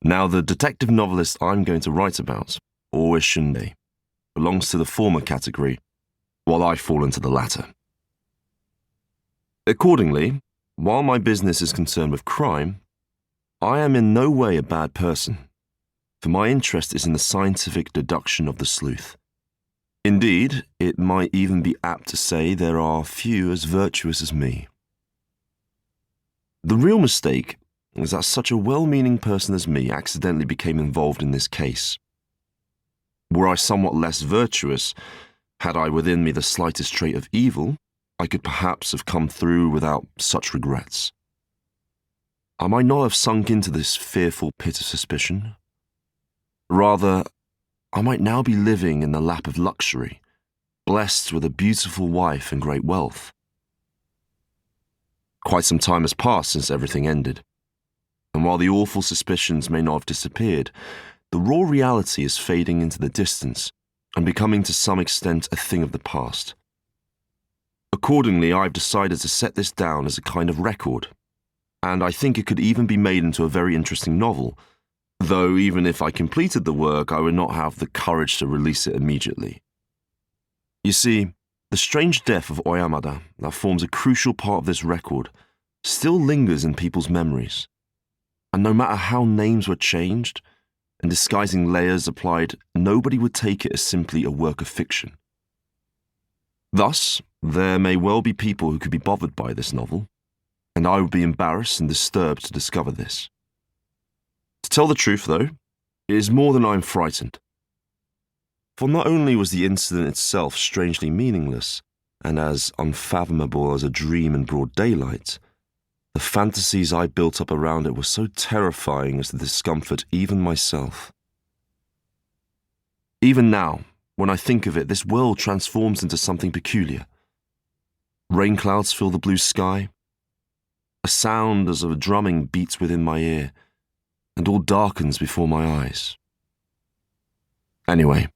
Now, the detective novelist I'm going to write about, always Shundei, belongs to the former category, while I fall into the latter. Accordingly, while my business is concerned with crime, I am in no way a bad person, for my interest is in the scientific deduction of the sleuth. Indeed, it might even be apt to say there are few as virtuous as me. The real mistake is that such a well-meaning person as me accidentally became involved in this case. Were I somewhat less virtuous, had I within me the slightest trait of evil, I could perhaps have come through without such regrets. I might not have sunk into this fearful pit of suspicion. Rather, I might now be living in the lap of luxury, blessed with a beautiful wife and great wealth. Quite some time has passed since everything ended, and while the awful suspicions may not have disappeared, the raw reality is fading into the distance and becoming to some extent a thing of the past. Accordingly, I've decided to set this down as a kind of record, and I think it could even be made into a very interesting novel, though even if I completed the work, I would not have the courage to release it immediately. You see, the strange death of Oyamada, that forms a crucial part of this record, still lingers in people's memories, and no matter how names were changed and disguising layers applied, nobody would take it as simply a work of fiction. Thus, there may well be people who could be bothered by this novel, and I would be embarrassed and disturbed to discover this. To tell the truth, though, it is more than I am frightened. For not only was the incident itself strangely meaningless, and as unfathomable as a dream in broad daylight, the fantasies I built up around it were so terrifying as to discomfort even myself. Even now, when I think of it, this world transforms into something peculiar. Rain clouds fill the blue sky. A sound as of a drumming beats within my ear, and all darkens before my eyes. Anyway,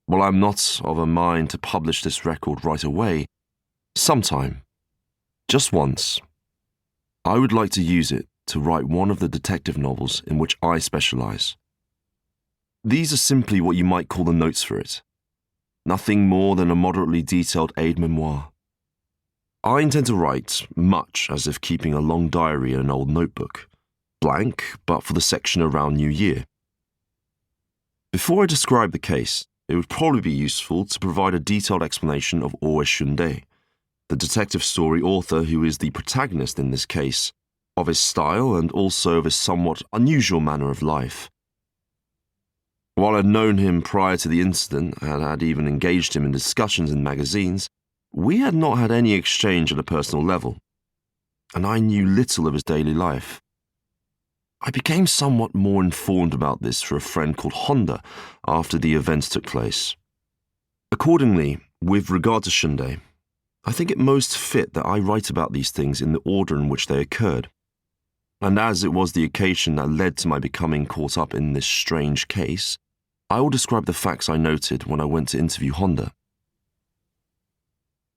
while I'm not of a mind to publish this record right away, sometime, just once, I would like to use it to write one of the detective novels in which I specialize. These are simply what you might call the notes for it, nothing more than a moderately detailed aide-memoire. I intend to write much as if keeping a long diary in an old notebook, blank but for the section around New Year. Before I describe the case, it would probably be useful to provide a detailed explanation of Oe Shundei, the detective story author who is the protagonist in this case, of his style and also of his somewhat unusual manner of life. While I'd known him prior to the incident and had even engaged him in discussions in magazines, we had not had any exchange at a personal level, and I knew little of his daily life. I became somewhat more informed about this through a friend called Honda after the events took place. Accordingly, with regard to Shundei, I think it most fit that I write about these things in the order in which they occurred, and as it was the occasion that led to my becoming caught up in this strange case, I will describe the facts I noted when I went to interview Honda.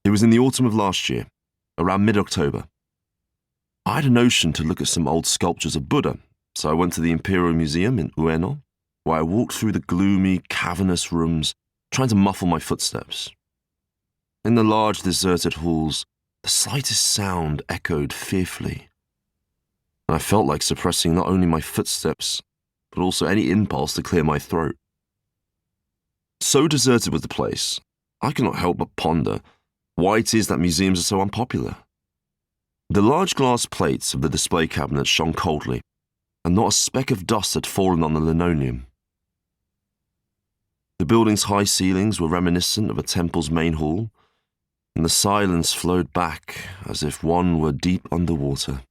It was in the autumn of last year, around mid-October. I had a notion to look at some old sculptures of Buddha, so I went to the Imperial Museum in Ueno, where I walked through the gloomy, cavernous rooms, trying to muffle my footsteps. In the large, deserted halls, the slightest sound echoed fearfully, and I felt like suppressing not only my footsteps, but also any impulse to clear my throat. So deserted was the place, I could not help but ponder why it is that museums are so unpopular. The large glass plates of the display cabinet shone coldly, and not a speck of dust had fallen on the linoleum. The building's high ceilings were reminiscent of a temple's main hall, and the silence flowed back as if one were deep underwater.